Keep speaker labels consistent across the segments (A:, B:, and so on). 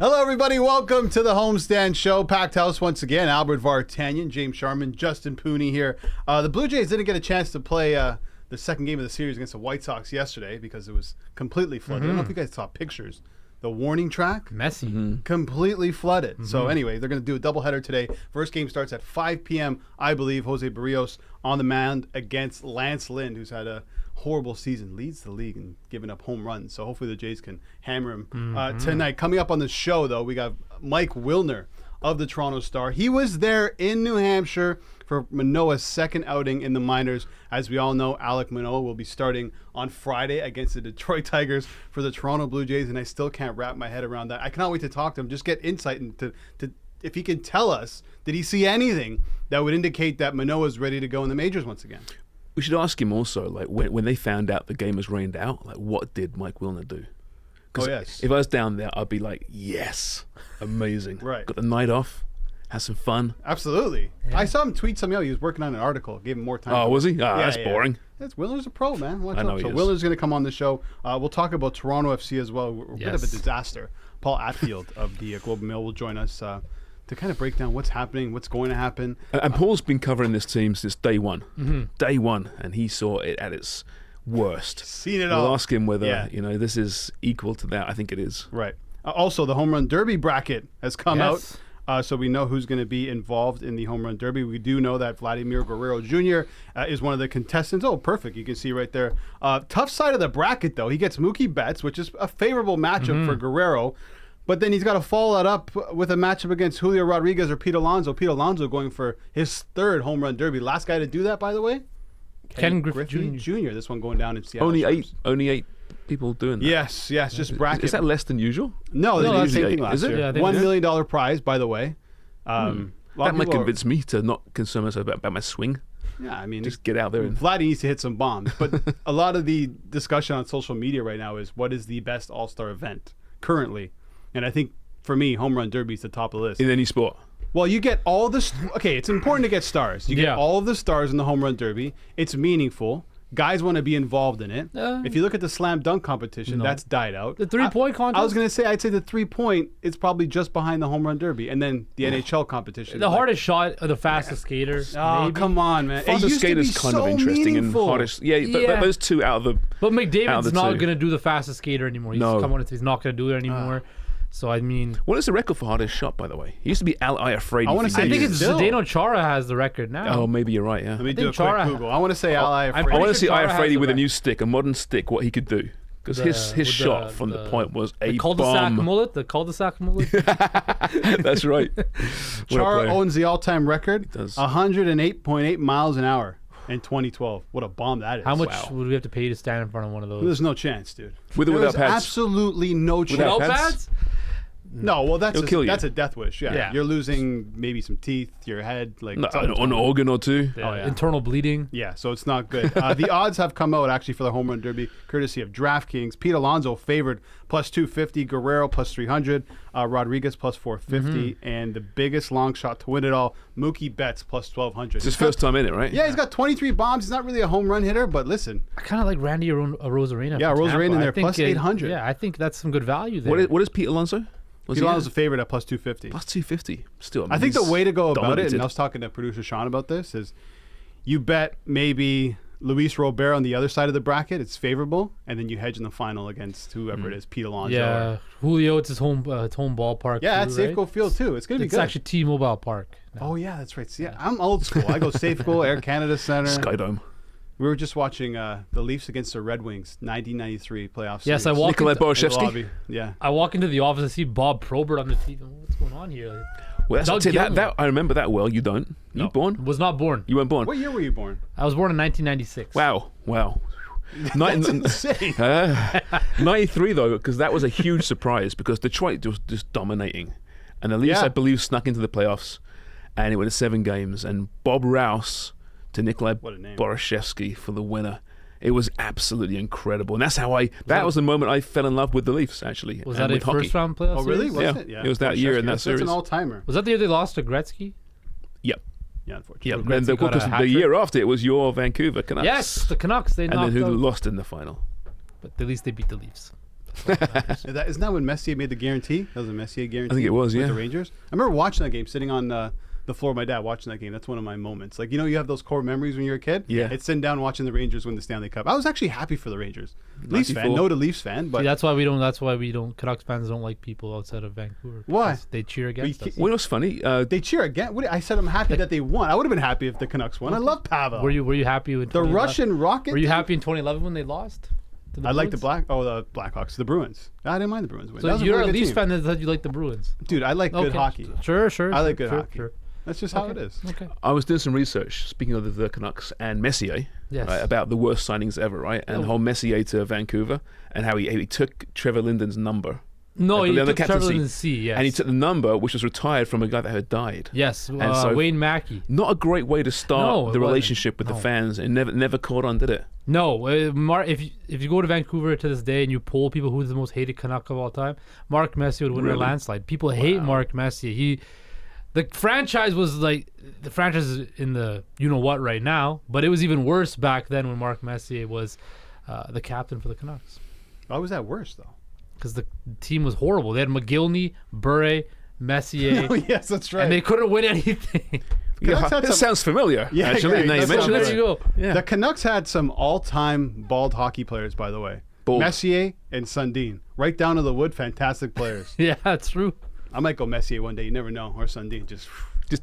A: Hello, everybody. Welcome to the Homestand Show. Packed house once again. Albert Vartanian, James Sharman, Justin Pooni here. The Blue Jays didn't get a chance to play the second game of the series against the White Sox yesterday because it was completely flooded. I don't know if you guys saw pictures. The warning track,
B: messy,
A: completely flooded. So anyway, they're going to do a doubleheader today. First game starts at 5 p.m. I believe Jose Barrios on the mound against Lance Lynn, who's had a horrible season, leads the league in giving up home runs. So hopefully the Jays can hammer him tonight. Coming up on the show, though, we got Mike Wilner of the Toronto Star. He was there in New Hampshire for Manoah's second outing in the minors. As we all know, Alek Manoah will be starting on Friday against the Detroit Tigers for the Toronto Blue Jays, and I still can't wrap my head around that. I cannot wait to talk to him, just get insight into if he can tell us, did he see anything that would indicate that Manoah is ready to go in the majors once again?
C: We should ask him also, like, when they found out the game was rained out, like, what did Mike Wilner do?
A: Oh, yes.
C: If I was down there, I'd be like, yes, amazing.
A: Right.
C: Got the night off, had some fun.
A: Absolutely. Yeah. I saw him tweet something out. He was working on an article, gave him more time.
C: Oh, was he? That's boring.
A: Wilner's a pro, man.
C: I know he is.
A: Wilner's going to come on the show. We'll talk about Toronto FC as well. We're a bit of a disaster. Paul Attfield of the Globe and Mail will join us to kind of break down what's happening, what's going to happen.
C: And Paul's been covering this team since day one. Day one, and he saw it at its worst.
A: Seen it all.
C: We'll ask him whether this is equal to that. I think it is.
A: Right. Also, the Homerun Derby bracket has come out. So we know who's going to be involved in the Homerun Derby. We do know that Vladimir Guerrero Jr. Is one of the contestants. Oh, perfect. You can see right there. Tough side of the bracket, though. He gets Mookie Betts, which is a favorable matchup for Guerrero. But then he's got to follow that up with a matchup against Julio Rodriguez or Pete Alonso. Pete Alonso going for his third Homerun Derby. Last guy to do that, by the way?
B: Ken Griffey Jr.
A: This one going down in Seattle.
C: Only eight people doing that.
A: Yes, just bracket.
C: Is that less than usual?
A: No, they did the same thing last year.
B: Yeah,
A: $1 million prize, by the way.
C: That might convince me to not concern myself about my swing.
A: Yeah, I mean,
C: just get out there.
A: Vladdy needs to hit some bombs. But a lot of the discussion on social media right now is what is the best All-Star event currently? And I think, for me, Homerun Derby is the top of the list.
C: In any sport?
A: Well, you get all the... Okay, it's important to get stars. You get all of the stars in the Homerun Derby. It's meaningful. Guys want to be involved in it. If you look at the slam dunk competition, that's died out.
B: The three-point contest?
A: I was going to say, I'd say the three-point is probably just behind the Homerun Derby. And then the NHL competition.
B: The hardest shot of the fastest skater.
A: Oh,
B: maybe.
A: Come on, man.
C: Fastest skater is kind of interesting
A: meaningful.
C: and hardest. But those two out of the...
B: But McDavid's not going to do the fastest skater anymore. He's not going to do it anymore. So, I mean...
C: What is the record for hardest shot, by the way? He used to be I afraid.
A: I
B: think it's Zdeno Chara has the record now.
C: Oh, maybe you're right, yeah.
A: Let me do a quick Google. I want to say I
C: I want to see Iafredi with a new stick, a modern stick, what he could do. Because his shot from the point was a
B: cul-de-sac
C: bomb.
B: mullet? The cul-de-sac mullet?
C: That's right.
A: Chara owns the all-time record,
C: He does.
A: 108.8 miles an hour in 2012. What a bomb that is.
B: How much would we have to pay to stand in front of one of those?
A: There's no chance, dude.
C: With or without pads?
A: Absolutely no chance.
C: Without
B: pads?
A: No, well, that's a death wish.
B: Yeah.
A: You're losing maybe some teeth, your head, like
C: an organ or two.
B: Internal bleeding.
A: Yeah, so it's not good. The odds have come out actually for the Homerun Derby, courtesy of DraftKings. Pete Alonso favored plus 250, Guerrero plus 300, Rodriguez plus 450, and the biggest long shot to win it all, Mookie Betts plus 1,200.
C: It's his first time in it, right?
A: Yeah, he's got 23 bombs. He's not really a home run hitter, but listen.
B: I kind of like Randy Arozarena.
A: Yeah, Arozarena in there plus 800.
B: Yeah, I think that's some good value there.
C: What is Pete Alonso?
A: Pete Alonso's a favorite at plus 250.
C: Plus 250. Still,
A: I think the way to go about it, and I was talking to producer Sean about this, is you bet maybe Luis Robert on the other side of the bracket. It's favorable, and then you hedge in the final against whoever it is, Pete Alonso.
B: Yeah, Julio, it's his home ballpark.
A: Yeah, it's Safeco Field too. It's going to be good.
B: It's actually T-Mobile Park.
A: Oh, yeah, that's right. See, I'm old school. I go Safeco, Air Canada Center.
C: Skydome.
A: We were just watching the Leafs against the Red Wings, 1993 playoff series.
B: Yes, I walk
C: Nikolai Boroshevsky.
A: Yeah.
B: I walk into the office and see Bob Probert on the TV. What's going on here?
C: Well, that I remember that well. You don't.
A: No.
C: You born?
B: Was not born.
C: You weren't born.
A: What year were you born?
B: I was born in 1996.
C: Wow.
A: That's insane.
C: 93 though, because that was a huge surprise because Detroit was just dominating, and the Leafs, I believe, snuck into the playoffs, and it went to 7 games, and Bob Rouse to Nikolai Boroshevsky for the winner. It was absolutely incredible, and that's how that was the moment I fell in love with the Leafs. Actually,
B: was that a first round playoff?
A: Oh, really?
B: Series?
A: Yeah,
C: it was that year in that series.
A: That's an all timer.
B: Was that the year they lost to Gretzky?
C: Yep.
A: Yeah, unfortunately.
C: Yeah, and the year after it was your Vancouver Canucks.
B: Yes, the Canucks. They knocked
C: and then who
B: out.
C: lost in the final?
B: But at least they beat the Leafs.
A: Isn't that when Messier made the guarantee? That was a Messier guarantee.
C: I think it was,
A: with
C: yeah.
A: the Rangers. I remember watching that game, sitting on the floor with my dad watching that game. That's one of my moments. Like, you have those core memories when you're a kid?
C: Yeah.
A: It's sitting down watching the Rangers win the Stanley Cup. I was actually happy for the Rangers. Leafs
C: 94.
A: fan. No to Leafs fan. But
B: See, that's why we don't. Canucks fans don't like people outside of Vancouver.
A: Why?
B: They cheer against us.
C: Well, it was funny.
A: they cheer again. I said I'm happy that they won. I would have been happy if the Canucks won. I love Pavel.
B: Were you happy with
A: the Russian Rocket?
B: Were you happy in 2011 when they lost?
A: I like the Blackhawks, the Bruins. I didn't mind the Bruins win.
B: So you're a Leafs fan that said you like the Bruins.
A: Dude, I like good hockey.
B: Sure.
A: I like good hockey.
B: Sure.
A: That's just how it is.
B: Okay.
C: I was doing some research, speaking of the Canucks and Messier,
B: Yes.
C: right, about the worst signings ever, right? And the whole Messier to Vancouver, and how he took Trevor Linden's number.
B: No, he
C: the
B: took
C: captaincy.
B: Trevor Linden's C, yes.
C: And he took the number, which was retired from a guy that had died.
B: Yes,
C: so
B: Wayne Mackey.
C: Not a great way to start the
B: wasn't.
C: relationship with the fans, and never caught on, did it?
B: No, if you go to Vancouver to this day and you poll people who's the most hated Canuck of all time, Mark Messier would win a landslide. People hate Mark Messier. The franchise was like the franchise is in the you-know-what right now, but it was even worse back then when Mark Messier was the captain for the Canucks.
A: Why was that worse, though?
B: Because the team was horrible. They had McGillney, Bure, Messier.
A: Oh, yes, that's right.
B: And they couldn't win anything.
C: This sounds familiar, actually. Now you mention
B: There
C: it.
B: you go. Yeah.
A: The Canucks had some all-time bald hockey players, by the way.
C: Bald.
A: Messier and Sundin. Right down to the wood, fantastic players.
B: Yeah, that's true.
A: I might go Messier one day. You never know. Or Sundin.
C: Just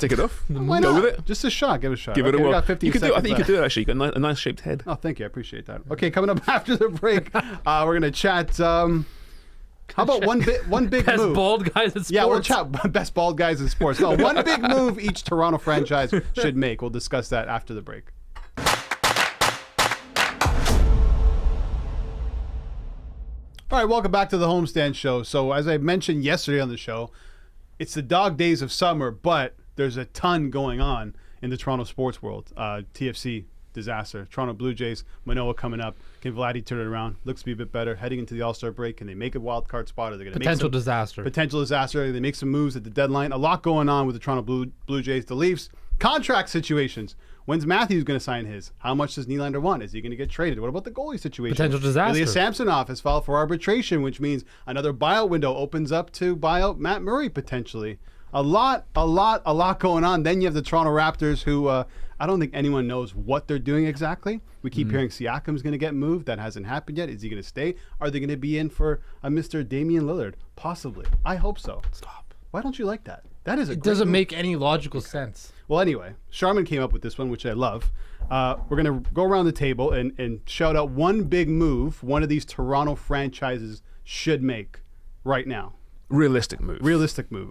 C: take it off.
A: Why
C: Go
A: not?
C: with it.
A: Just a shot. Give it a shot.
C: Give it a
A: we
C: whirl.
A: got 15
C: You could do it. I
A: seconds
C: think you could
A: left.
C: do it, actually. You got a nice shaped head.
A: Oh, thank you. I appreciate that. Okay, coming up after the break, we're going to chat. How about one big
B: Best
A: move?
B: bald guys in sports.
A: Yeah, we'll chat best bald guys in sports. No, one big move each Toronto franchise should make. We'll discuss that after the break. All right, welcome back to the Homestand Show. So as I mentioned yesterday on the show, it's the dog days of summer, but there's a ton going on in the Toronto sports world. TFC disaster. Toronto Blue Jays, Manoah coming up. Can Vladdy turn it around? Looks to be a bit better. Heading into the All-Star break, can they make a wild card spot? Are they going to
B: Potential disaster.
A: Potential disaster. They make some moves at the deadline. A lot going on with the Toronto Blue Jays. The Leafs. Contract situations. When's Matthews going to sign his? How much does Nylander want? Is he going to get traded? What about the goalie situation?
B: Potential disaster.
A: Ilya Samsonov has filed for arbitration, which means another buyout window opens up to buy out Matt Murray potentially. A lot going on. Then you have the Toronto Raptors, who I don't think anyone knows what they're doing exactly. We keep hearing Siakam's going to get moved. That hasn't happened yet. Is he going to stay? Are they going to be in for a Mr. Damian Lillard? Possibly. I hope so.
B: Stop.
A: Why don't you like that? That is a
B: It
A: great
B: doesn't
A: move.
B: make any logical sense.
A: Well, anyway, Sharman came up with this one, which I love. We're going to go around the table and shout out one big move one of these Toronto franchises should make right now.
C: Realistic move.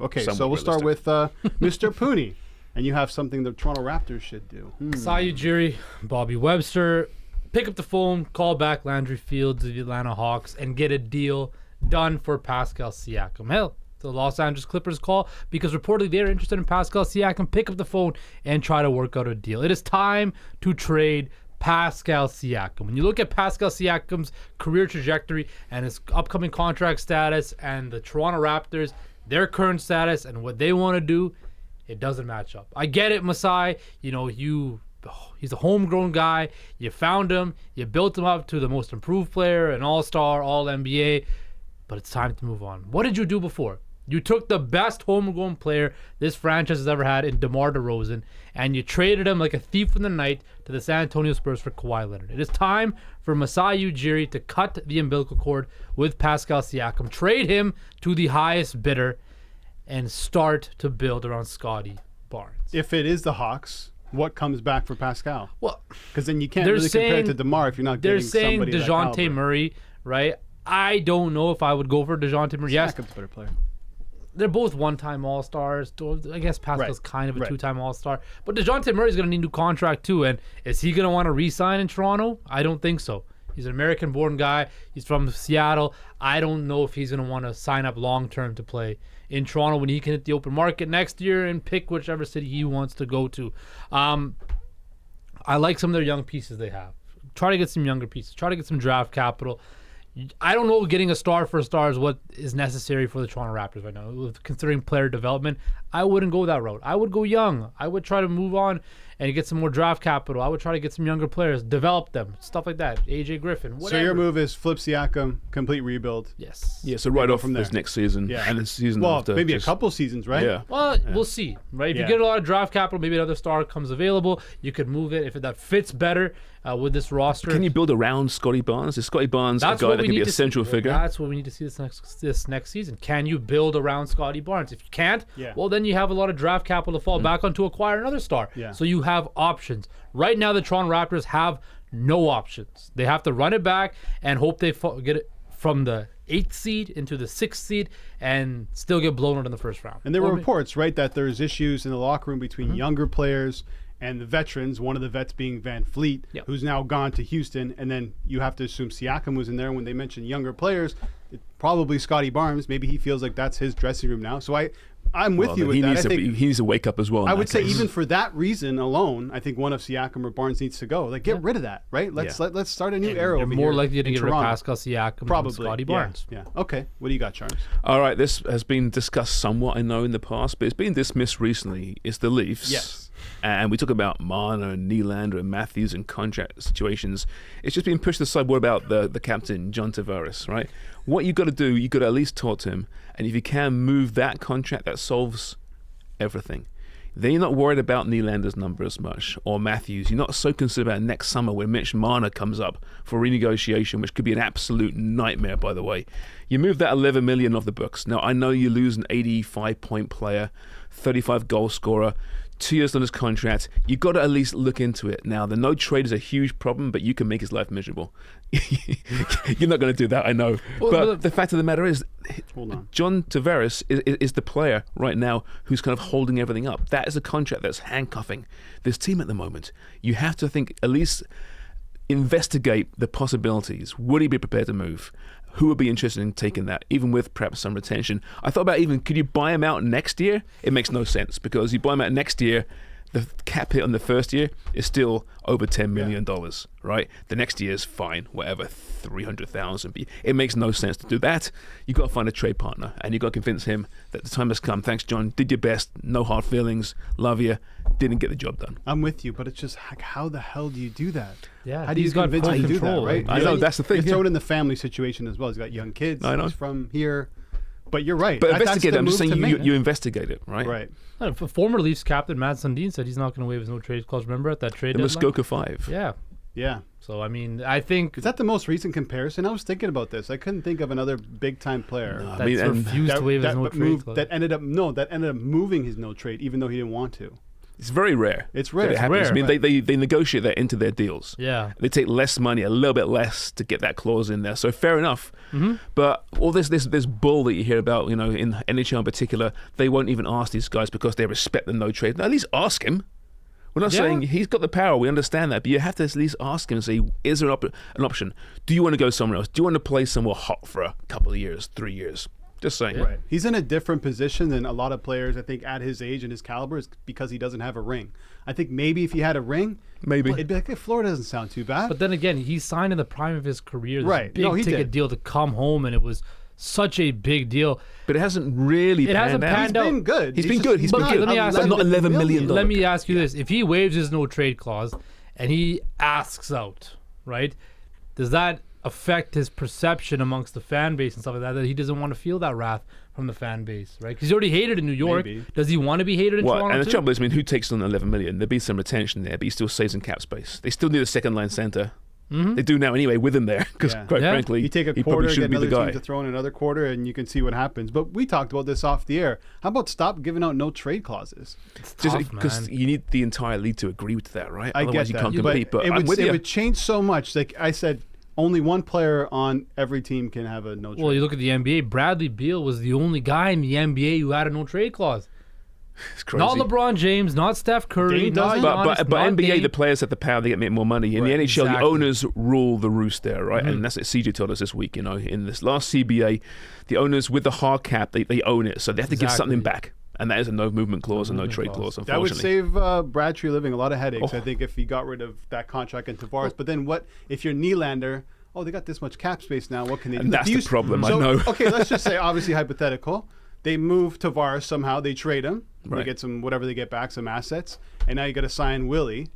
A: Okay,
C: Somewhat
A: so we'll start with
C: realistic.
A: Mr. Pooni. And you have something the Toronto Raptors should do.
B: Masai Ujiri, Bobby Webster, pick up the phone, call back Landry Fields of the Atlanta Hawks, and get a deal done for Pascal Siakam. Hell, the Los Angeles Clippers call because reportedly they're interested in Pascal Siakam. Pick up the phone and try to work out a deal. It is time to trade Pascal Siakam. When you look at Pascal Siakam's career trajectory and his upcoming contract status and the Toronto Raptors, their current status and what they want to do, it doesn't match up. I get it, Masai. You know, he's a homegrown guy. You found him. You built him up to the most improved player, an all-star, all-NBA. But it's time to move on. What did you do before? You took the best homegrown player this franchise has ever had in DeMar DeRozan, and you traded him like a thief in the night to the San Antonio Spurs for Kawhi Leonard. It is time for Masai Ujiri to cut the umbilical cord with Pascal Siakam, trade him to the highest bidder, and start to build around Scotty Barnes.
A: If it is the Hawks, what comes back for Pascal?
B: Well,
A: because then you can't really compare it to DeMar if you're not getting somebody
B: they're
A: of
B: saying
A: that
B: DeJounte
A: caliber.
B: Murray, right? I don't know if I would go for DeJounte Murray. Yes,
A: Siakam's a better player.
B: they're both one-time All-Stars. I guess Pascal's kind of a
A: Right.
B: two-time All-Star. But DeJounte Murray's going to need a new contract too. And is he going to want to re-sign in Toronto? I don't think so. He's an American-born guy. He's from Seattle. I don't know if he's going to want to sign up long-term to play in Toronto when he can hit the open market next year and pick whichever city he wants to go to. I like some of their young pieces they have. Try to get some younger pieces. Try to get some draft capital. I don't know if getting a star for a star is what is necessary for the Toronto Raptors right now. Considering player development, I wouldn't go that route. I would go young. I would try to move on and you get some more draft capital, I would try to get some younger players, develop them, stuff like that. AJ Griffin, whatever.
A: So your move is flip Siakam, complete rebuild.
B: Yes.
C: Yeah, so right off
A: from
C: this
A: there.
C: next season and the season after.
A: Maybe
C: just,
A: a couple seasons, right?
C: Yeah.
B: Well, we'll see, right? If you get a lot of draft capital, maybe another star comes available, you could move it if that fits better with this roster.
C: Can you build around Scotty Barnes? Is Scotty Barnes a guy that can be a central figure?
B: That's what we need to see this next season. Can you build around Scotty Barnes? If you can't, well, then you have a lot of draft capital to fall back on to acquire another star.
A: Yeah.
B: So you have options. Right now, the Toronto Raptors have no options. They have to run it back and hope they get it from the 8th seed into the 6th seed and still get blown out in the first round.
A: And there were reports, right, that there's issues in the locker room between younger players and the veterans, one of the vets being Van Fleet, who's now gone to Houston. And then you have to assume Siakam was in there. When they mentioned younger players, probably Scotty Barnes. Maybe he feels like that's his dressing room now. So I'm with you with that.
C: He needs to wake up as well.
A: I would say even for that reason alone, I think one of Siakam or Barnes needs to go. Like, get rid of that, right? Let's start a new era over here.
B: More likely to
A: in
B: get rid of
A: Toronto.
B: Pascal Siakam
A: Probably.
B: than Scotty Barnes.
A: Yeah. Okay. What do you got, Charms?
C: All right, this has been discussed somewhat, I know, in the past, but it's been dismissed recently. It's the Leafs.
A: Yes.
C: And we talk about Marner and Nylander and Matthews and contract situations. It's just been pushed aside. What about the captain, John Tavares, right? What you got to do, you got to at least talk to him. And if you can move that contract, that solves everything. Then you're not worried about Nylander's number as much, or Matthews. You're not so concerned about next summer when Mitch Marner comes up for renegotiation, which could be an absolute nightmare, by the way. You move that $11 million off the books. Now, I know you lose an 85-point player, 35-goal scorer, 2 years on his contract. You got to at least look into it. Now, the no trade is a huge problem, but you can make his life miserable. You're not going to do that, I know. But the fact of the matter is, John Tavares is the player right now who's kind of holding everything up. That is a contract that's handcuffing this team at the moment. You have to think, at least investigate the possibilities. Would he be prepared to move? Who would be interested in taking that, even with perhaps some retention? I thought about could you buy him out next year? It makes no sense, because you buy him out next year, the cap hit on the first year is still over $10 million, right? The next year is fine, whatever, $300,000. It makes no sense to do that. You've got to find a trade partner, and you've got to convince him that the time has come. Thanks, John. Did your best. No hard feelings. Love you. Didn't get the job done.
A: I'm with you, but it's just how the hell do you do that?
B: Yeah,
A: how do you convince him to do that, right?
C: I know, that's the thing.
A: You throw it in the family situation as well. He's got young kids.
C: I know.
A: He's from here. But you're right.
C: But investigate it. I'm just saying you investigate it, right?
A: Right.
B: Former Leafs captain Matt Sundin said he's not going to waive his no trade clause. Remember at that trade deadline?
C: The Muskoka 5.
B: Yeah.
A: Yeah.
B: So, I mean, I think...
A: Is that the most recent comparison? I was thinking about this. I couldn't think of another big-time player
B: that's refused to waive his no trade clause.
A: That ended up moving his no trade, even though he didn't want to.
C: It's very rare.
A: It's rare.
C: It happens. I mean, they negotiate that into their deals.
B: Yeah.
C: They take less money, a little bit less, to get that clause in there. So fair enough. Mm-hmm. But all this bull that you hear about, in NHL in particular, they won't even ask these guys because they respect the no trade. Now, at least ask him. We're not saying he's got the power. We understand that, but you have to at least ask him and say, is there an option? Do you want to go somewhere else? Do you want to play somewhere hot for a couple of years, 3 years? Just saying.
A: Right. He's in a different position than a lot of players, I think, at his age and his caliber, is because he doesn't have a ring. I think maybe if he had a ring, it'd be like, hey, Florida doesn't sound too bad.
B: But then again, he signed in the prime of his career.
A: Right.
B: Big ticket deal to come home, and it was such a big deal.
C: But it hasn't really panned out.
A: He's been good.
C: He's been good.
B: Let me ask
C: but not $11 million.
B: Let me ask you this. If he waives his no trade clause and he asks out, right, does that affect his perception amongst the fan base and stuff like that he doesn't want to feel that wrath from the fan base, right? Because he's already hated in New York.
A: Maybe.
B: Does he want to be hated in Toronto
C: and the
B: too?
C: trouble is, who takes on $11 million? There'll be some retention there, but he still saves in cap space. They still need a second-line center. Mm-hmm. They do now anyway with him there, because quite frankly,
A: you take a
C: he
A: quarter,
C: probably shouldn't
A: get
C: be the
A: another
C: guy.
A: team to throw in another quarter, and you can see what happens. But we talked about this off the air. How about stop giving out no trade clauses?
B: It's
C: Just
B: tough,
C: because you need the entire league to agree with that, right?
A: I
C: Otherwise,
A: get
C: you
A: that.
C: can't compete. But
A: it would change so much. Like I said, only one player on every team can have a no trade.
B: Well, you look at the NBA. Bradley Beal was the only guy in the NBA who had a no trade clause.
C: It's crazy.
B: Not LeBron James, not Steph Curry, not
C: but NBA,
B: Dame.
C: the players have the power; they get more money. In the NHL, the owners rule the roost there, right? Mm-hmm. And that's what CJ told us this week. In this last CBA, the owners with the hard cap, they own it, so they have to give something back. And that is a no movement clause and no trade clause, unfortunately.
A: That would save Brad Treliving a lot of headaches, I think, if he got rid of that contract in Tavares. But then what if you're Nylander? Oh, they got this much cap space now. What can they do?
C: And that's the problem, I know.
A: Okay, let's just say, obviously hypothetical. They move Tavares somehow. They trade him. They get some whatever they get back, some assets, and now you got to sign Willie.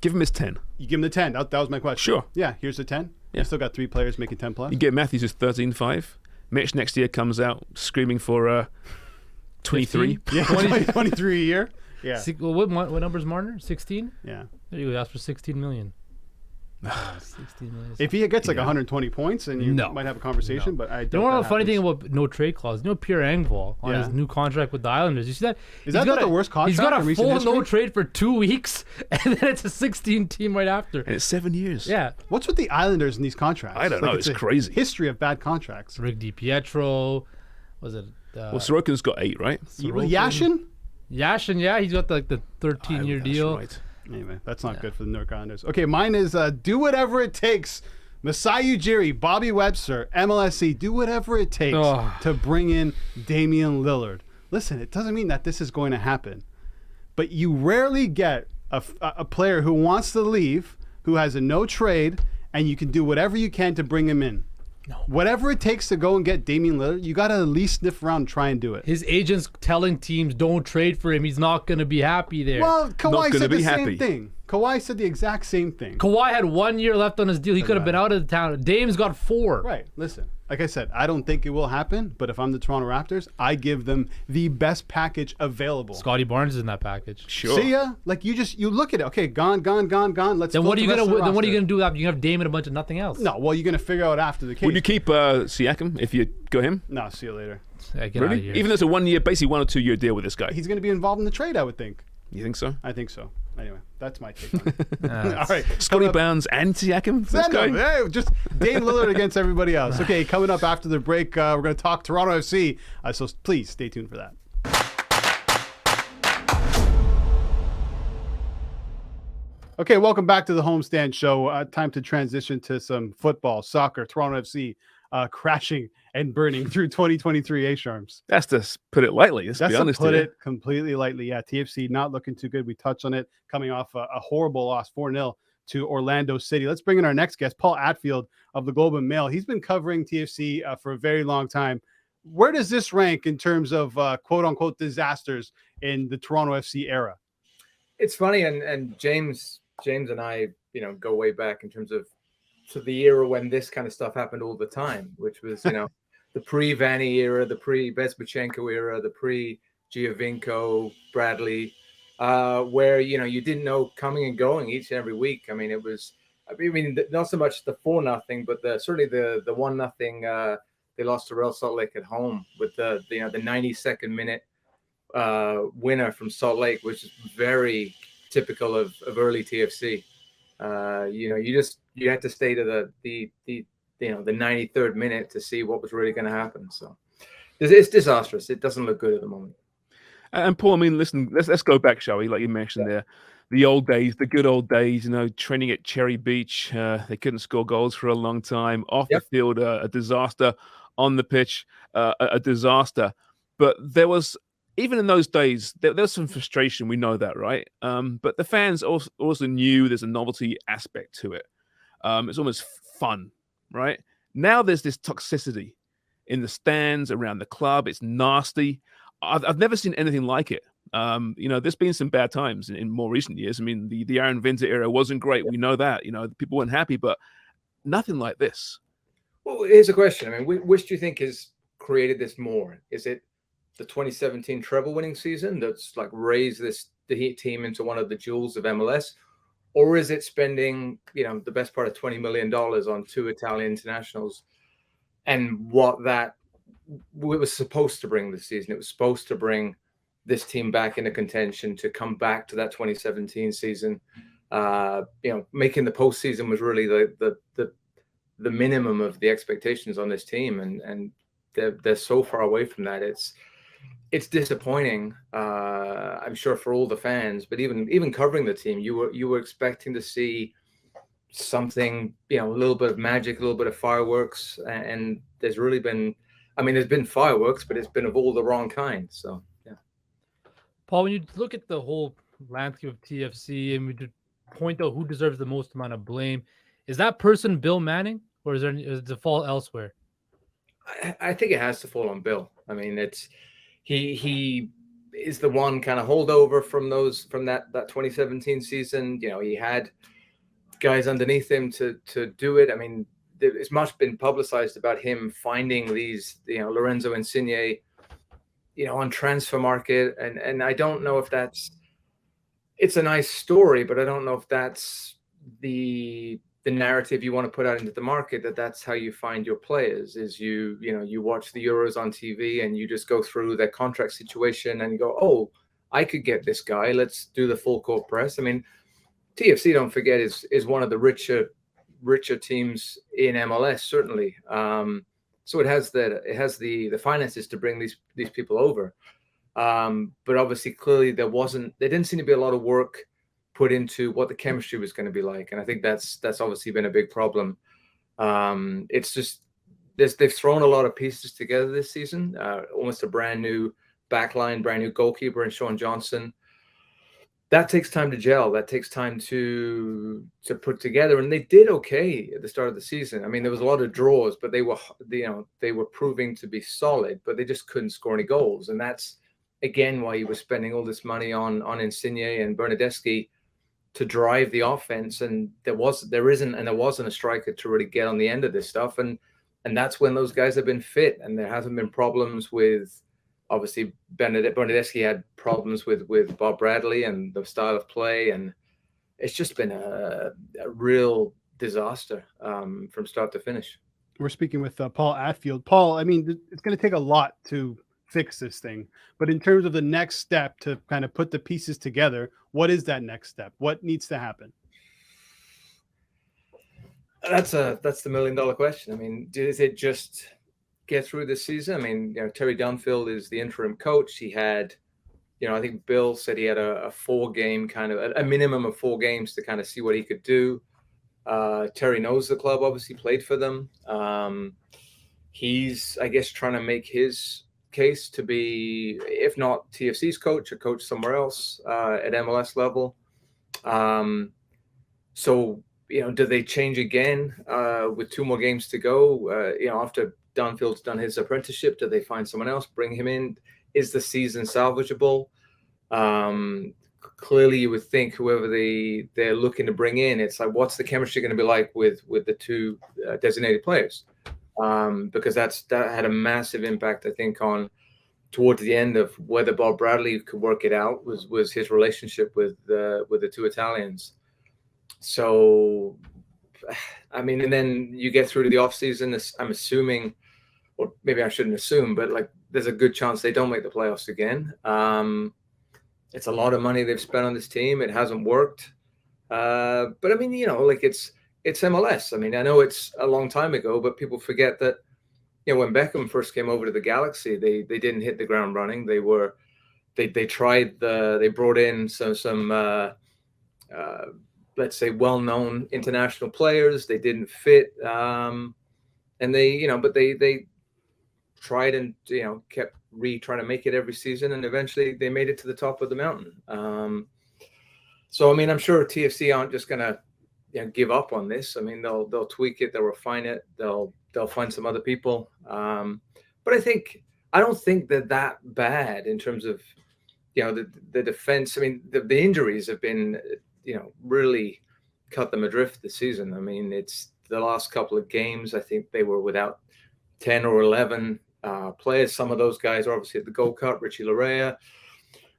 C: Give him his 10.
A: You give him the 10. That was my question.
C: Sure.
A: Yeah, here's the 10.
C: Yeah.
A: You still got 3 players making 10 plus.
C: You get Matthews is 13.5. Mitch next year comes out screaming for 23.
B: 15?
A: Yeah, 23 a year. Yeah.
B: Well, what number's Marner? 16?
A: Yeah.
B: There you go. Ask for 16 million. 16 million.
A: If he gets like 120 points, and you
B: No.
A: might have a conversation, but I don't
B: You know what the funny thing about no trade clause? You know Pierre Engvall on his new contract with the Islanders. You see that?
A: Is that not the worst contract
B: He's got
A: in
B: a
A: recent
B: full
A: history?
B: no trade for 2 weeks, and then it's a 16 team right after.
C: And it's 7 years.
B: Yeah.
A: What's with the Islanders in these contracts?
C: I don't know. It's
A: a
C: crazy.
A: History of bad contracts.
B: Rick DiPietro. Was it?
C: Well, Sorokin's got 8, right?
A: Yashin?
B: Yashin, yeah. He's got the 13-year
C: That's
B: deal.
C: right.
A: Anyway, that's not good for the New York Islanders. Okay, mine is do whatever it takes. Masai Ujiri, Bobby Webster, MLSC, do whatever it takes to bring in Damian Lillard. Listen, it doesn't mean that this is going to happen, but you rarely get a player who wants to leave, who has a no trade, and you can do whatever you can to bring him in.
B: No.
A: Whatever it takes to go and get Damian Lillard, you got to at least sniff around and try and do it.
B: His agent's telling teams don't trade for him. He's not going to be happy there.
A: Well, Kawhi said the
C: happy.
A: same thing. Kawhi said the exact same thing.
B: Kawhi had 1 year left on his deal. He could have been out of the town. Dame's got 4.
A: Right. Listen, like I said, I don't think it will happen, but if I'm the Toronto Raptors, I give them the best package available.
B: Scotty Barnes is in that package.
C: Sure.
A: See ya? Like you look at it. Okay, gone. Let's
B: Then
A: fill
B: what are
A: the
B: you
A: rest
B: gonna?
A: of the
B: Then what are you
A: roster.
B: gonna do after you have Dame and a bunch of nothing else?
A: No, well, you're gonna figure out after the case.
C: Would you keep Siakam if you go him?
A: No, see you later.
B: Yeah, get out of
C: Really?
B: here.
C: Even though it's a 1 year, basically 1 or 2 year deal with this guy.
A: He's gonna be involved in the trade, I would think.
C: You think so?
A: I think so. Anyway, that's my take on it.
B: Nah,
A: All right,
C: Scotty Barnes and Siakam? for this
A: Send him.
C: guy?
A: Hey, just Dame Lillard against everybody else. Okay, coming up after the break, we're going to talk Toronto FC. So please stay tuned for that. Okay, welcome back to the Homestand Show. Time to transition to some football, soccer, Toronto FC crashing and burning through 2023, Sharms?
C: That's to put it lightly. Let's
A: That's
C: be
A: to
C: honest
A: put
C: here.
A: it completely lightly. Yeah, TFC not looking too good. We touched on it, coming off a horrible loss, 4-0 to Orlando City. Let's bring in our next guest, Paul Attfield of the Globe and Mail. He's been covering TFC for a very long time. Where does this rank in terms of quote-unquote disasters in the Toronto FC era?
D: It's funny, and James and I, go way back in terms of to the era when this kind of stuff happened all the time, which was, the pre-Vanny era, the pre-Bezbachenko era, the pre-Giovinco, Bradley, where, you didn't know coming and going each and every week. I mean, not so much the 4-0, but certainly the 1-0 they lost to Real Salt Lake at home with the 92nd minute winner from Salt Lake, which is very typical of early TFC. You had to stay to the 93rd minute to see what was really going to happen. So it's disastrous. It doesn't look good at the moment.
C: And Paul, I mean, listen, let's go back, shall we? Like you mentioned there, the old days, the good old days. Training at Cherry Beach, they couldn't score goals for a long time. Off the field, a disaster. On the pitch, a disaster. But there was, even in those days, there was some frustration. We know that, right? But the fans also knew there's a novelty aspect to it. It's almost fun, right? Now there's this toxicity in the stands, around the club. It's nasty. I've never seen anything like it. There's been some bad times in more recent years. I mean, the Aaron Vinter era wasn't great. We know that. People weren't happy, but nothing like this.
D: Well, here's a question. I mean, which do you think has created this more? Is it the 2017 treble winning season that's like raised the Heat team into one of the jewels of MLS? Or is it spending, the best part of $20 million on 2 Italian internationals and what that was supposed to bring this season? It was supposed to bring this team back into contention, to come back to that 2017 season. Making the postseason was really the minimum of the expectations on this team, and they're so far away from that. It's disappointing, I'm sure, for all the fans. But even covering the team, you were expecting to see something, a little bit of magic, a little bit of fireworks, and there's really been, there's been fireworks, but it's been of all the wrong kind. So yeah.
B: Paul, when you look at the whole landscape of TFC and we point out who deserves the most amount of blame, is that person Bill Manning, or is the fall elsewhere?
D: I think it has to fall on Bill. I mean, he is the one kind of holdover from that 2017 season. You know, he had guys underneath him to do it. I mean, there's much been publicized about him finding these, you know, Lorezno Insigne, you know, on transfer market. And I don't know if it's a nice story, but I don't know if that's the narrative you want to put out into the market, that's how you find your players, is you watch the Euros on TV and you just go through their contract situation and you go, oh, I could get this guy. Let's do the full court press. I mean, TFC, don't forget, is one of the richer teams in MLS, certainly. So it has the finances to bring these people over. But obviously, clearly there didn't seem to be a lot of work put into what the chemistry was going to be like. And I think that's obviously been a big problem. It's just they've thrown a lot of pieces together this season, almost a brand new backline, brand new goalkeeper in Sean Johnson. That takes time to gel. That takes time to put together. And they did okay at the start of the season. I mean, there was a lot of draws, but they were proving to be solid, but they just couldn't score any goals. And that's, again, why you were spending all this money on Insigne and Bernardeschi to drive the offense. And there wasn't a striker to really get on the end of this stuff. And that's when those guys have been fit. And there hasn't been problems with, obviously, Bernardeschi had problems with Bob Bradley and the style of play. And it's just been a real disaster from start to finish.
A: We're speaking with Paul Attfield. Paul, I mean, it's going to take a lot to fix this thing, but in terms of the next step to kind of put the pieces together, what is that next step? What needs to happen?
D: That's the $1 million question. I mean, is it just get through this season? I mean, you know, Terry Dunfield is the interim coach. He had, you know, I think Bill said he had a 4-game kind of a minimum of 4 games to kind of see what he could do. Terry knows the club, obviously played for them. He's, I guess, trying to make his case to be, if not TFC's coach, a coach somewhere else at MLS level. So, you know, do they change again with 2 more games to go? You know, after Dunfield's done his apprenticeship, do they find someone else, bring him in? Is the season salvageable? Clearly, you would think whoever they're looking to bring in, it's like, what's the chemistry going to be like with the 2 designated players? Because that had a massive impact, I think, on towards the end of whether Bob Bradley could work it out was his relationship with the 2 Italians. So, I mean, and then you get through to the offseason, I'm assuming, or maybe I shouldn't assume, but like there's a good chance they don't make the playoffs again. It's a lot of money they've spent on this team. It hasn't worked. But I mean, you know, like it's MLS. I mean, I know it's a long time ago, but people forget that, you know, when Beckham first came over to the Galaxy, they didn't hit the ground running. They brought in some let's say well-known international players. They didn't fit. And they tried and, you know, kept trying to make it every season. And eventually they made it to the top of the mountain. So, I mean, I'm sure TFC aren't just going to, you know, give up on this. I mean, they'll tweak it, they'll refine it, they'll find some other people. But I don't think they're that bad in terms of, you know, the defense. I mean, the injuries have been, you know, really cut them adrift this season. I mean, it's the last couple of games, I think they were without 10 or 11 players. Some of those guys are obviously at the Gold Cup, Richie Larea,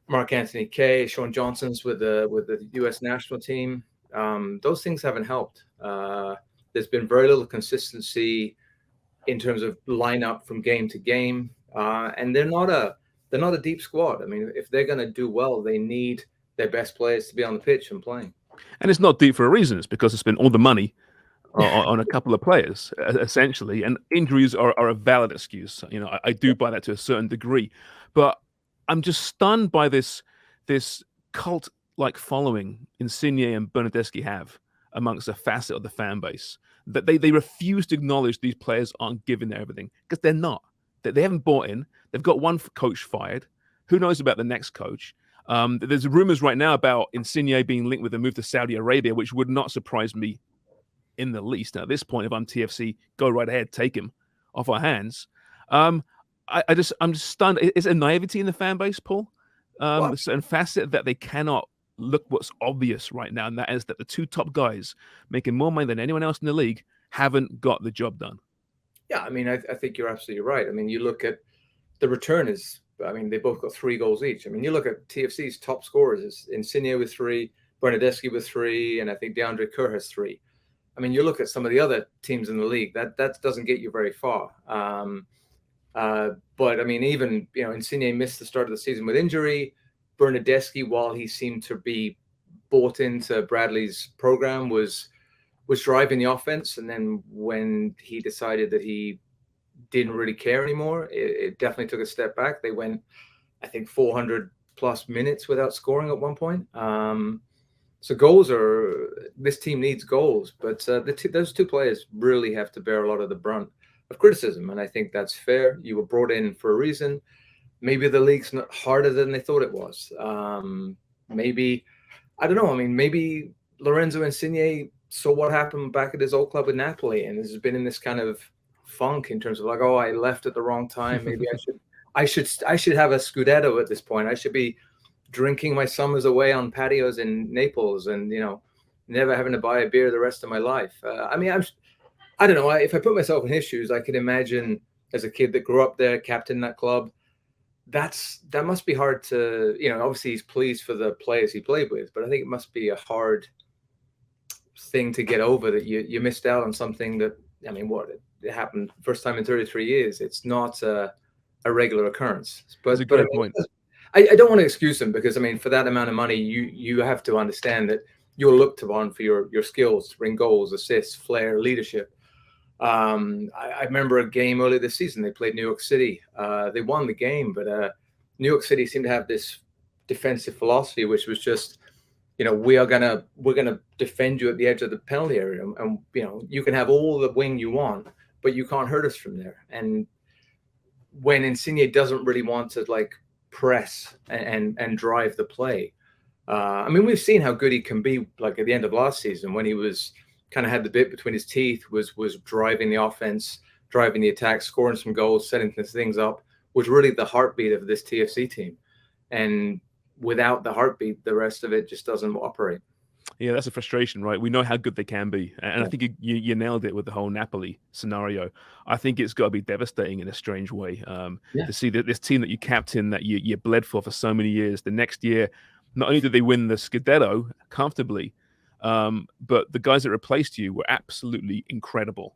D: Mark Anthony Kaye, Sean Johnson's with the U.S. national team. Those things haven't helped. There's been very little consistency in terms of lineup from game to game, and they're not a deep squad. I mean, if they're going to do well, they need their best players to be on the pitch and playing.
C: And it's not deep for a reason. It's because they spent all the money on a couple of players, essentially. And injuries are a valid excuse. You know, I do buy that to a certain degree, but I'm just stunned by this cult-like following Insigne and Bernardeschi have amongst a facet of the fan base. That they refuse to acknowledge these players aren't giving their everything, because they're not. They haven't bought in. They've got one coach fired. Who knows about the next coach? There's rumors right now about Insigne being linked with a move to Saudi Arabia, which would not surprise me in the least. Now, at this point, if I'm TFC, go right ahead, take him off our hands. I'm just stunned. Is there naivety in the fan base, Paul? a certain facet that they cannot look what's obvious right now, and that is that the two top guys making more money than anyone else in the league haven't got the job done.
D: Yeah, I mean, I think you're absolutely right. I mean, you look at the return is, I mean, they both got 3 goals each. I mean, you look at TFC's top scorers is Insigne with 3, Bernardeschi with 3, and I think DeAndre Kerr has 3. I mean, you look at some of the other teams in the league, that doesn't get you very far. But I mean, even, Insigne missed the start of the season with injury. Bernardeschi, while he seemed to be bought into Bradley's program, was driving the offense. And then when he decided that he didn't really care anymore, it definitely took a step back. They went, I think, 400 plus minutes without scoring at one point. So this team needs goals, but those two players really have to bear a lot of the brunt of criticism. And I think that's fair. You were brought in for a reason. Maybe the league's not harder than they thought it was. Maybe, I don't know. I mean, maybe Lorezno Insigne saw what happened back at his old club in Napoli and has been in this kind of funk in terms of like, oh, I left at the wrong time. Maybe I should have a Scudetto at this point. I should be drinking my summers away on patios in Naples and, never having to buy a beer the rest of my life. I mean, I don't know. If I put myself in his shoes, I could imagine as a kid that grew up there, captain that club, that must be hard to, obviously he's pleased for the players he played with, but I think it must be a hard thing to get over that you missed out on something that, I mean, it happened first time in 33 years. It's not a regular occurrence. But
C: that's a good point.
D: I don't want to excuse him because, I mean, for that amount of money, you have to understand that you're looked upon for your skills to bring goals, assists, flair, leadership. I remember a game earlier this season. They played New York City. They won the game, but New York City seemed to have this defensive philosophy, which was just, we're gonna defend you at the edge of the penalty area, and you can have all the wing you want, but you can't hurt us from there. And when Insigne doesn't really want to like press and drive the play, I mean, we've seen how good he can be. Like at the end of last season, when he was kind of had the bit between his teeth, was driving the offense, driving the attack, scoring some goals, setting things up, was really the heartbeat of this TFC team. And without the heartbeat, the rest of it just doesn't operate.
C: Yeah, that's a frustration, right? We know how good they can be. And I think you nailed it with the whole Napoli scenario. I think it's got to be devastating in a strange way to see that this team that you captain, that you bled for so many years, the next year, not only did they win the Scudetto comfortably, but the guys that replaced you were absolutely incredible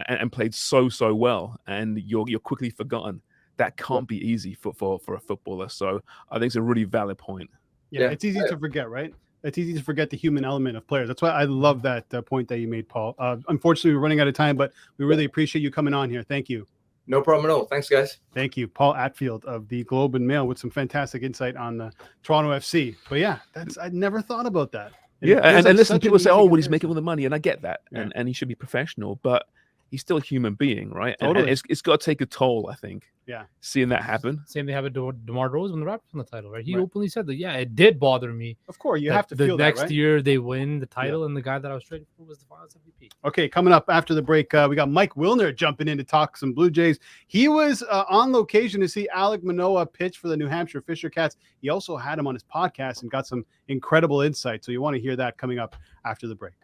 C: and played so well, and you're quickly forgotten. That can't be easy for a footballer. So I think it's a really valid point.
A: Yeah, it's easy to forget, right? It's easy to forget the human element of players. That's why I love that point that you made, Paul. Unfortunately, we're running out of time, but we really appreciate you coming on here. Thank you.
D: No problem at all. Thanks, guys.
A: Thank you. Paul Attfield of the Globe and Mail with some fantastic insight on the Toronto FC. But yeah, I never thought about that.
C: And listen, people say, oh, well, he's making all the money, and I get that, and he should be professional, but he's still a human being, right?
A: Totally.
C: And it's got to take a toll, I think.
A: Yeah.
C: Seeing that happen.
B: Same thing happened to DeMar DeRozan when the Raptors won the title, right? He openly said that, it did bother me.
A: Of course, you have to feel
B: the
A: that,
B: next
A: right?
B: year they win the title, and the guy that I was trading for was the Finals MVP.
A: Okay, coming up after the break, we got Mike Wilner jumping in to talk some Blue Jays. He was on location to see Alek Manoah pitch for the New Hampshire Fisher Cats. He also had him on his podcast and got some incredible insight. So you want to hear that coming up after the break.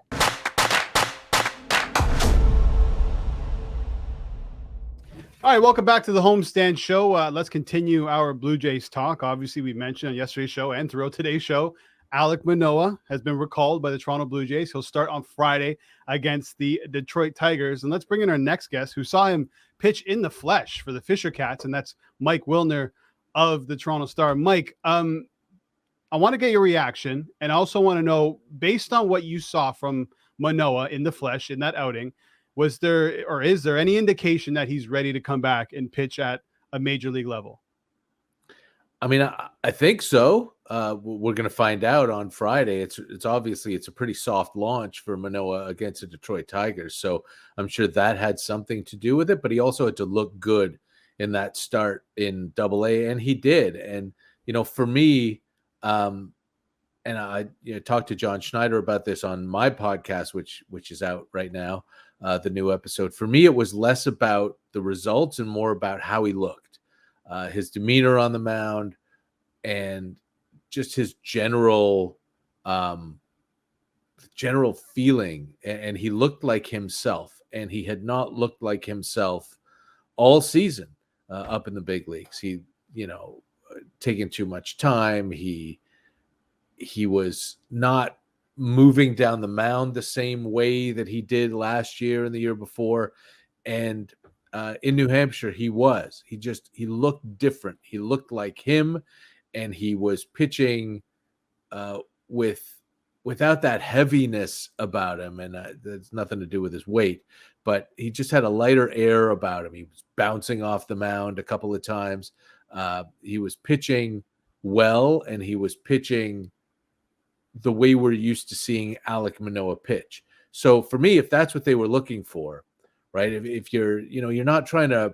A: All right, welcome back to the Homestand Show. Let's continue our Blue Jays talk. Obviously, we mentioned on yesterday's show and throughout today's show, Alek Manoah has been recalled by the Toronto Blue Jays. He'll start on Friday against the Detroit Tigers. And let's bring in our next guest who saw him pitch in the flesh for the Fisher Cats, and that's Mike Wilner of the Toronto Star. Mike, I want to get your reaction, and I also want to know, based on what you saw from Manoah in the flesh in that outing, was there or is there any indication that he's ready to come back and pitch at a major league level?
E: I mean, I think so. We're going to find out on Friday. It's obviously it's a pretty soft launch for Manoah against the Detroit Tigers, so I'm sure that had something to do with it. But he also had to look good in that start in AA, and he did. And for me, and I talked to John Schneider about this on my podcast, which is out right now. The new episode. For me, it was less about the results and more about how he looked. His demeanor on the mound, and just his general feeling, and he looked like himself, and he had not looked like himself all season up in the big leagues. He, taking too much time. He was not moving down the mound the same way that he did last year and the year before. And in New Hampshire, he looked different. He looked like him, and he was pitching without that heaviness about him. And that's nothing to do with his weight, but he just had a lighter air about him. He was bouncing off the mound a couple of times. He was pitching well, and he was pitching the way we're used to seeing Alek Manoah pitch. So for me, if that's what they were looking for, right? If you're, you're not trying to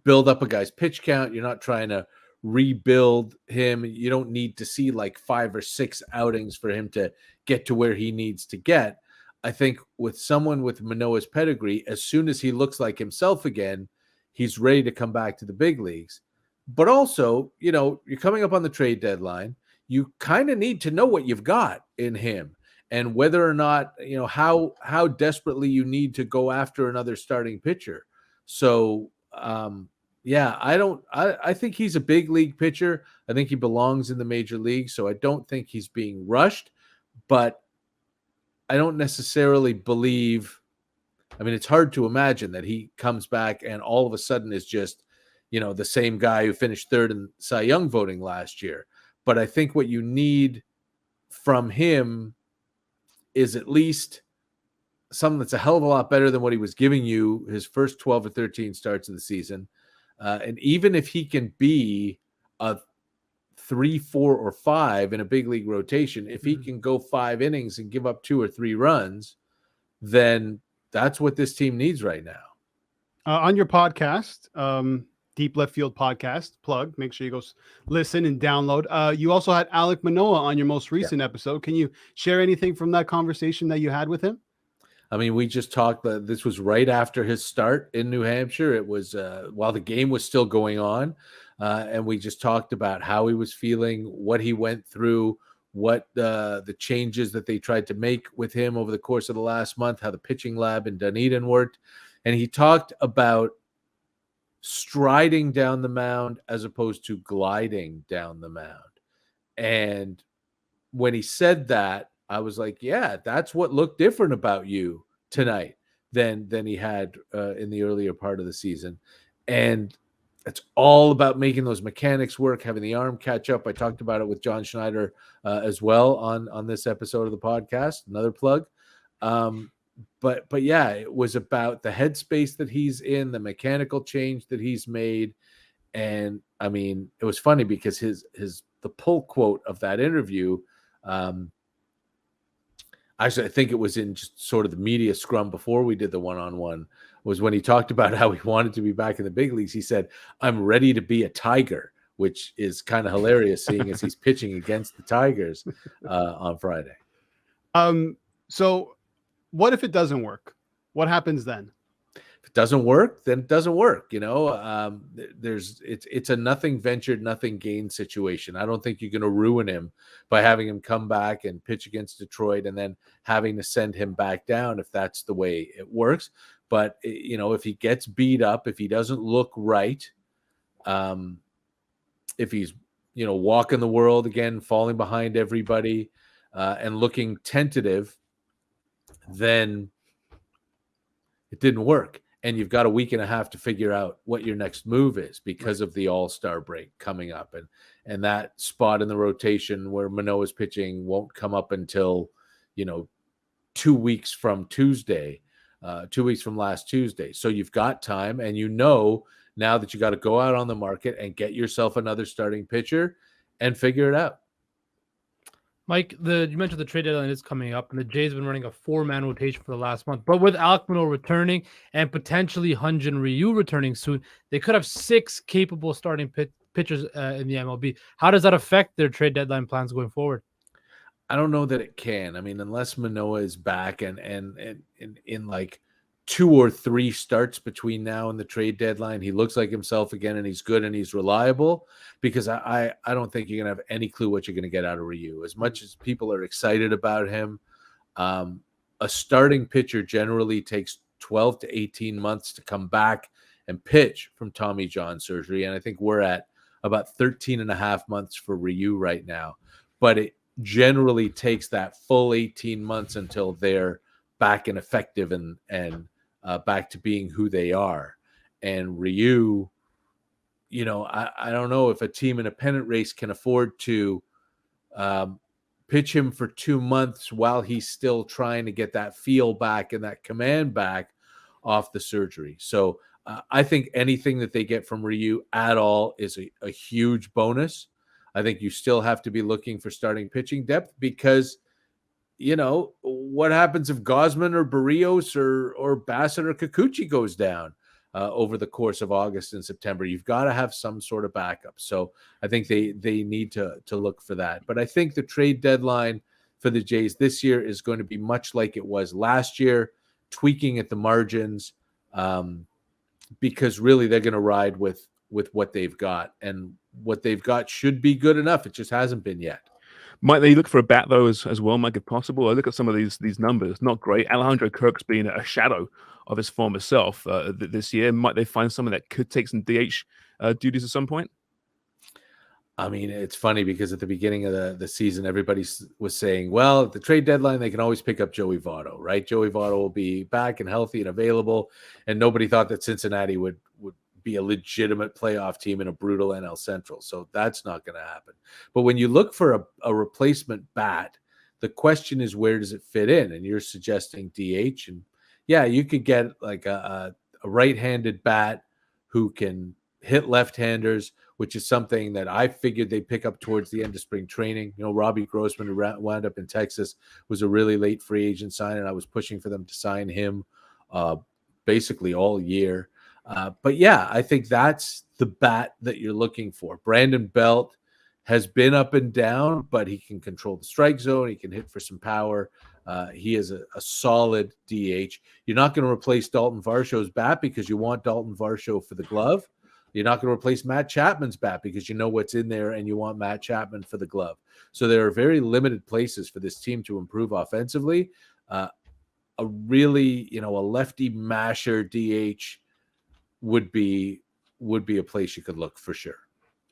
E: build up a guy's pitch count, you're not trying to rebuild him. You don't need to see like 5 or 6 outings for him to get to where he needs to get. I think with someone with Manoah's pedigree, as soon as he looks like himself again, he's ready to come back to the big leagues. But also, you're coming up on the trade deadline. You kind of need to know what you've got in him, and whether or not, how desperately you need to go after another starting pitcher. So, I think he's a big league pitcher. I think he belongs in the major league. So I don't think he's being rushed, but I don't necessarily believe, it's hard to imagine that he comes back and all of a sudden is just, the same guy who finished 3rd in Cy Young voting last year. But I think what you need from him is at least something that's a hell of a lot better than what he was giving you his first 12 or 13 starts of the season. And even if he can be a 3, 4, or 5 in a big league rotation, if he can go 5 innings and give up 2 or 3 runs, then that's what this team needs right now.
A: On your podcast, Deep Left Field podcast, plug, make sure you go listen and download. You also had Alek Manoah on your most recent episode. Can you share anything from that conversation that you had with him?
E: We just talked, this was right after his start in New Hampshire. It was while the game was still going on. And we just talked about how he was feeling, what he went through, what the changes that they tried to make with him over the course of the last month, how the pitching lab in Dunedin worked. And he talked about striding down the mound as opposed to gliding down the mound. And when he said that, I was like, yeah, that's what looked different about you tonight than he had in the earlier part of the season. And it's all about making those mechanics work, having the arm catch up. I talked about it with John Schneider as well on this episode of the podcast, another plug. But yeah, it was about the headspace that he's in, the mechanical change that he's made. And it was funny because the pull quote of that interview, actually, I think it was in just sort of the media scrum before we did the one-on-one, was when he talked about how he wanted to be back in the big leagues. He said, "I'm ready to be a Tiger," which is kind of hilarious seeing as he's pitching against the Tigers on Friday.
A: So what if it doesn't work? What happens then?
E: If it doesn't work, then it doesn't work. It's a nothing ventured, nothing gained situation. I don't think you're going to ruin him by having him come back and pitch against Detroit and then having to send him back down if that's the way it works. But, if he gets beat up, if he doesn't look right, if he's, walking the world again, falling behind everybody and looking tentative, then it didn't work. And you've got a week and a half to figure out what your next move is because of the All-Star break coming up. And that spot in the rotation where Manoah's pitching won't come up until, 2 weeks from Tuesday, 2 weeks from last Tuesday. So you've got time, and now that you got to go out on the market and get yourself another starting pitcher and figure it out.
B: Mike, you mentioned the trade deadline is coming up, and the Jays have been running a 4-man rotation for the last month. But with Alek Manoah returning and potentially Hyun-Jin Ryu returning soon, they could have 6 capable starting pitchers in the MLB. How does that affect their trade deadline plans going forward?
E: I don't know that it can. Unless Manoah is back and in like 2 or 3 starts between now and the trade deadline, he looks like himself again, and he's good and he's reliable, because I don't think you're going to have any clue what you're going to get out of Ryu. As much as people are excited about him, a starting pitcher generally takes 12 to 18 months to come back and pitch from Tommy John surgery. And I think we're at about 13 and a half months for Ryu right now. But it generally takes that full 18 months until they're back and effective and back to being who they are. And Ryu, you know, I don't know if a team in a pennant race can afford to pitch him for 2 months while he's still trying to get that feel back and that command back off the surgery. So I think anything that they get from Ryu at all is a huge bonus. I think you still have to be looking for starting pitching depth, because, you know, what happens if Gausman or Barrios or Bassett or Kikuchi goes down over the course of August and September? You've got to have some sort of backup. So I think they need to look for that. But I think the trade deadline for the Jays this year is going to be much like it was last year, tweaking at the margins, because really they're going to ride with what they've got, and what they've got should be good enough. It just hasn't been yet.
C: Might they look for a bat, though, as well, Mike, if possible? I look at some of these numbers, not great. Alejandro Kirk's been a shadow of his former self this year. Might they find someone that could take some DH duties at some point?
E: I mean, it's funny because at the beginning of the season, everybody was saying, well, at the trade deadline, they can always pick up Joey Votto, right? Joey Votto will be back and healthy and available. And nobody thought that Cincinnati would be a legitimate playoff team in a brutal NL Central. So that's not going to happen. But when you look for a replacement bat, the question is, where does it fit in? And you're suggesting DH. And yeah, you could get like a right-handed bat who can hit left-handers, which is something that I figured they'd pick up towards the end of spring training. You know, Robbie Grossman, who wound up in Texas, was a really late free agent sign, and I was pushing for them to sign him basically all year. But yeah, I think that's the bat that you're looking for. Brandon Belt has been up and down, but he can control the strike zone. He can hit for some power. He is a solid DH. You're not going to replace Dalton Varsho's bat because you want Dalton Varsho for the glove. You're not going to replace Matt Chapman's bat because you know what's in there and you want Matt Chapman for the glove. So there are very limited places for this team to improve offensively. A really, you know, a lefty masher DH would be a place you could look for sure.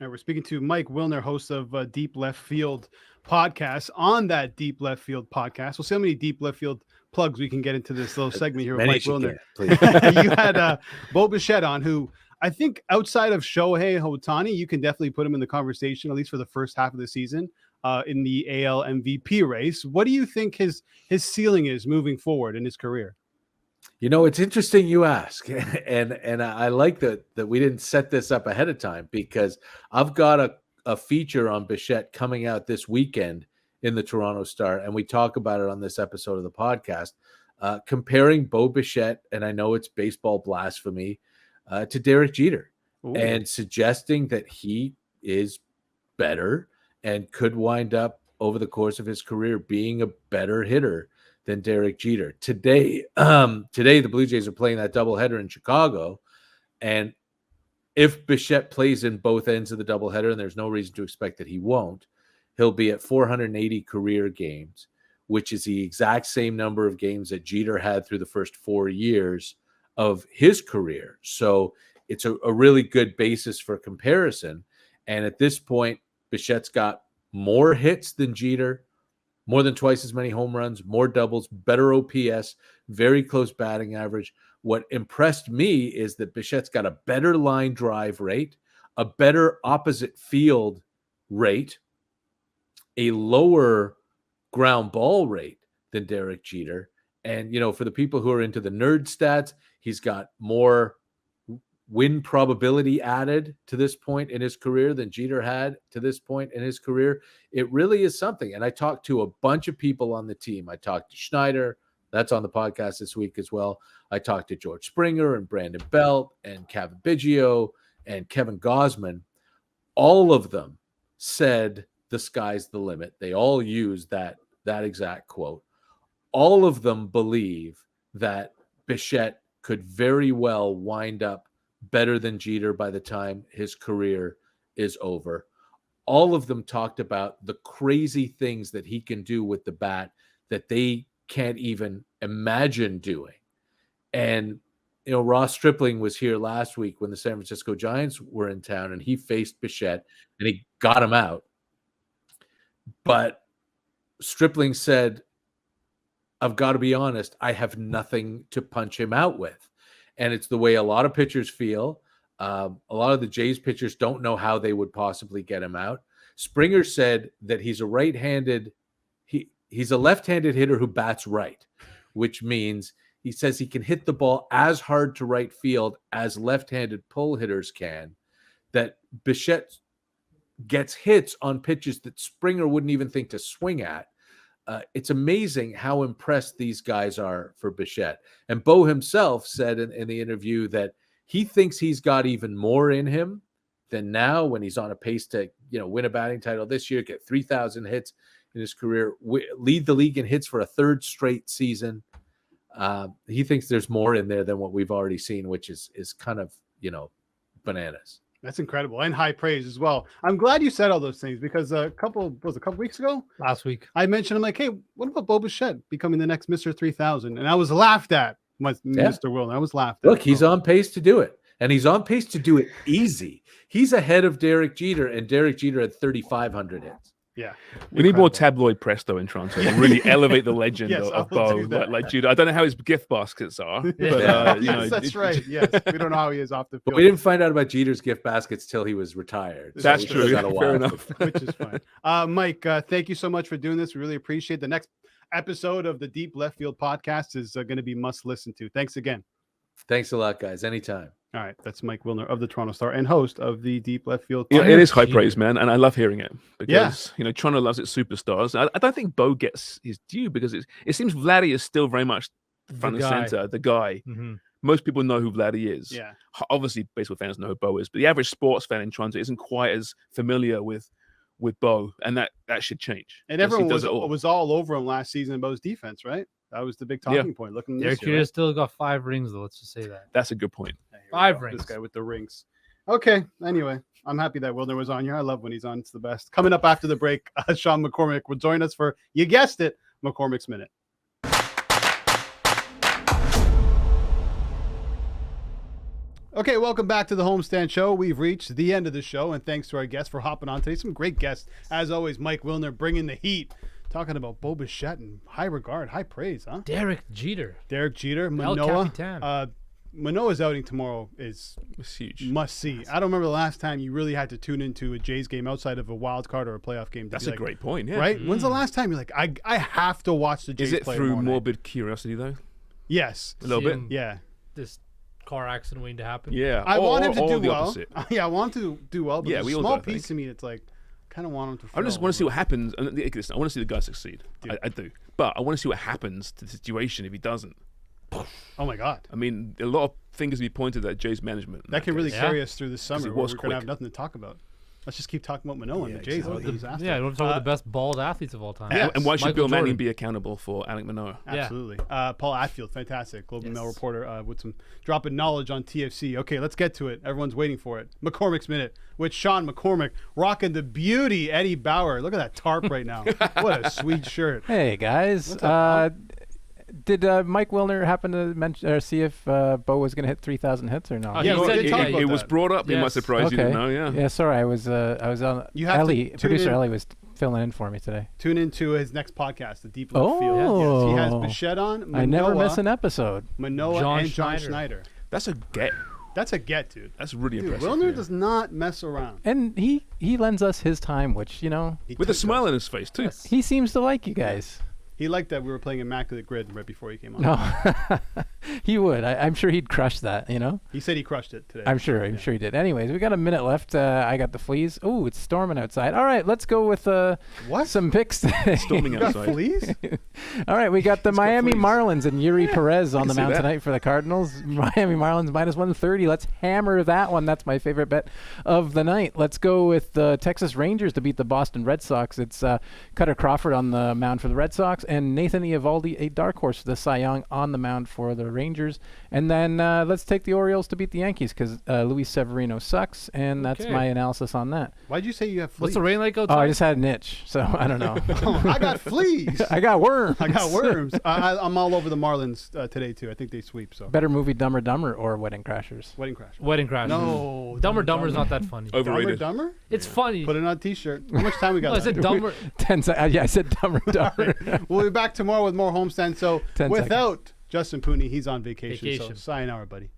A: And we're speaking to Mike Wilner, host of Deep Left Field podcast. On that Deep Left Field podcast, we'll see how many Deep Left Field plugs we can get into this little segment here with Mike Wilner. You had Bo Bichette on, who I think outside of Shohei Ohtani, you can definitely put him in the conversation, at least for the first half of the season, in the AL MVP race. What do you think his ceiling is moving forward in his career?
E: You know, it's interesting you ask, and I like that we didn't set this up ahead of time, because I've got a feature on Bichette coming out this weekend in the Toronto Star, and we talk about it on this episode of the podcast, comparing Bo Bichette, and I know it's baseball blasphemy, to Derek Jeter. Ooh. And suggesting that he is better and could wind up over the course of his career being a better hitter than Derek Jeter. Today, the Blue Jays are playing that doubleheader in Chicago, and if Bichette plays in both ends of the doubleheader, and there's no reason to expect that he won't, he'll be at 480 career games, which is the exact same number of games that Jeter had through the first 4 years of his career. So it's a really good basis for comparison. And at this point, Bichette's got more hits than Jeter, more than twice as many home runs, more doubles, better OPS, very close batting average. What impressed me is that Bichette's got a better line drive rate, a better opposite field rate, a lower ground ball rate than Derek Jeter. And, you know, for the people who are into the nerd stats, he's got more win probability added to this point in his career than Jeter had to this point in his career. It really is something. And I talked to a bunch of people on the team. I talked to Schneider. That's on the podcast this week as well. I talked to George Springer and Brandon Belt and Kevin Biggio and Kevin Gausman. All of them said the sky's the limit. They all used that exact quote. All of them believe that Bichette could very well wind up better than Jeter by the time his career is over. All of them talked about the crazy things that he can do with the bat that they can't even imagine doing. And, Ross Stripling was here last week when the San Francisco Giants were in town, and he faced Bichette and he got him out. But Stripling said, I've got to be honest, I have nothing to punch him out with. And it's the way a lot of pitchers feel. A lot of the Jays pitchers don't know how they would possibly get him out. Springer said that he's a right-handed, he's a left-handed hitter who bats right, which means he says he can hit the ball as hard to right field as left-handed pull hitters can, that Bichette gets hits on pitches that Springer wouldn't even think to swing at. It's amazing how impressed these guys are for Bichette. And Bo himself said in the interview that he thinks he's got even more in him than now, when he's on a pace to, win a batting title this year, get 3,000 hits in his career, lead the league in hits for a third straight season. He thinks there's more in there than what we've already seen, which is kind of, bananas.
A: That's incredible, and high praise as well. I'm glad you said all those things, because a couple weeks ago,
B: last week,
A: I mentioned, I'm like, hey, what about Bo Bichette becoming the next Mr. 3000? And I was laughed at, Mr. Wilner. I was laughed at.
E: Look, he's on pace to do it, and he's on pace to do it easy. He's ahead of Derek Jeter, and Derek Jeter had 3,500 hits.
A: Yeah,
C: we need more tabloid press though in Toronto to really elevate the legend of Bo, like Jeter. I don't know how his gift baskets are, but
A: yes, that's right. Yes, we don't know how he is off the field.
E: But we didn't find out about Jeter's gift baskets till he was retired.
C: That's true. Fair enough.
A: Which is fine. Mike, thank you so much for doing this. We really appreciate it. The next episode of the Deep Left Field podcast is going to be must listen to. Thanks again.
E: Thanks a lot, guys. Anytime.
A: All right, that's Mike Wilner of the Toronto Star and host of the Deep Left Field
C: podcast. It is high praise, man, and I love hearing it because Toronto loves its superstars. I don't think Bo gets his due, because it seems Vladdy is still very much front and center, the guy. Mm-hmm. Most people know who Vladdy is. Yeah, obviously, baseball fans know who Bo is, but the average sports fan in Toronto isn't quite as familiar with Bo, and that should change.
A: And everyone was all over him last season in Bo's defense, right? That was the big talking point. Looking,
B: Derek Jeter still got 5 rings, though. Let's just say that.
C: That's a good point.
B: 5 rings.
A: This guy with the rings. Okay. Anyway, I'm happy that Wilner was on here. I love when he's on. It's the best. Coming up after the break, Sean McCormick will join us for, you guessed it, McCormick's Minute. Okay, welcome back to the Homestand Show. We've reached the end of the show, and thanks to our guests for hopping on today. Some great guests, as always. Mike Wilner bringing the heat, talking about Bo Bichette and high regard, high praise, huh?
B: Derek Jeter,
A: Manoah. Manoah's outing tomorrow is
C: huge.
A: Must see. I don't remember the last time you really had to tune into a Jays game outside of a wild card or a playoff game.
C: That's a great point, yeah.
A: Right? When's the last time you're like, I have to watch the Jays play?
C: Is it through morbid curiosity, though?
A: Yes.
C: A little bit?
A: Yeah.
B: This car accident waiting to happen?
C: Yeah.
A: I want him to do well.
C: Opposite.
A: Yeah, I want to do well, but
C: yeah,
A: there's a small piece of me that's like, kind of want him to fail.
C: I just want to see what happens. And listen, I want to see the guy succeed. I do. But I want to see what happens to the situation if he doesn't.
A: Oh my God!
C: I mean, a lot of fingers be pointed at Jays management.
A: That can really carry us through the summer. We're going to have nothing to talk about. Let's just keep talking about Manoah and the Jays.
B: Exactly. You want to talk about the best bald athletes of all time.
C: And why should Bill Manning be accountable for Alek Manoah?
A: Absolutely. Paul Attfield, fantastic Globe and Mail reporter with some dropping knowledge on TFC. Okay, let's get to it. Everyone's waiting for it. McCormick's Minute with Sean McCormick, rocking the beauty Eddie Bauer. Look at that tarp right now. What a sweet shirt.
F: Hey guys. Did Mike Wilner happen to mention or see if Bo was going to hit 3,000 hits or not?
C: It was brought up. Yes. It must surprise you didn't know.
F: Yeah. Sorry, I was on. Producer Ellie was filling in for me today.
A: Tune into his next podcast, the Deep Left Field. Yes, he has Bichette on. Manoah,
F: I never miss an episode.
A: Manoah and John Schneider.
C: That's a get.
A: That's a get, dude.
C: That's really impressive.
A: Wilner does not mess around.
F: And he lends us his time, which,
C: with a smile on his face, too.
F: Yes. He seems to like you guys.
A: He liked that we were playing Immaculate Grid right before he came on.
F: No, he would. I'm sure he'd crush that,
A: He said he crushed it today.
F: I'm sure he did. Anyways, we got a minute left. I got the fleas. Oh, it's storming outside. All right, let's go with some picks today.
C: Storming outside.
A: Fleas?
F: All right, we got the Miami Marlins and Yuri Perez on the mound tonight for the Cardinals. Miami Marlins minus 130. Let's hammer that one. That's my favorite bet of the night. Let's go with the Texas Rangers to beat the Boston Red Sox. It's Cutter Crawford on the mound for the Red Sox and Nathan Eovaldi, a dark horse for the Cy Young, on the mound for the Rangers. And then let's take the Orioles to beat the Yankees because Luis Severino sucks, and that's
B: Okay.
F: my analysis on that.
A: Why'd you say you have fleas?
B: What's the rain like
F: Oh,
B: outside?
F: I just had an itch, so I don't know.
A: I got fleas.
F: I got worms.
A: I got worms. I'm all over the Marlins today too. I think they sweep. So
F: Better movie, Dumb or Dumber or Wedding Crashers?
A: Wedding Crash.
B: Wedding Crash.
A: No,
B: Dumber Dumber is not that funny.
C: Overrated.
A: Dumber.
B: It's funny.
A: Put it on a T-shirt. How much time we got?
B: No, I said
A: left?
B: Dumber.
F: 10 seconds. Yeah, I said Dumb or Dumber.
A: We'll be back tomorrow with more Homestand. So
F: 10
A: without Justin Pooni, he's on vacation. So
B: Vacation.
A: sayonara, buddy.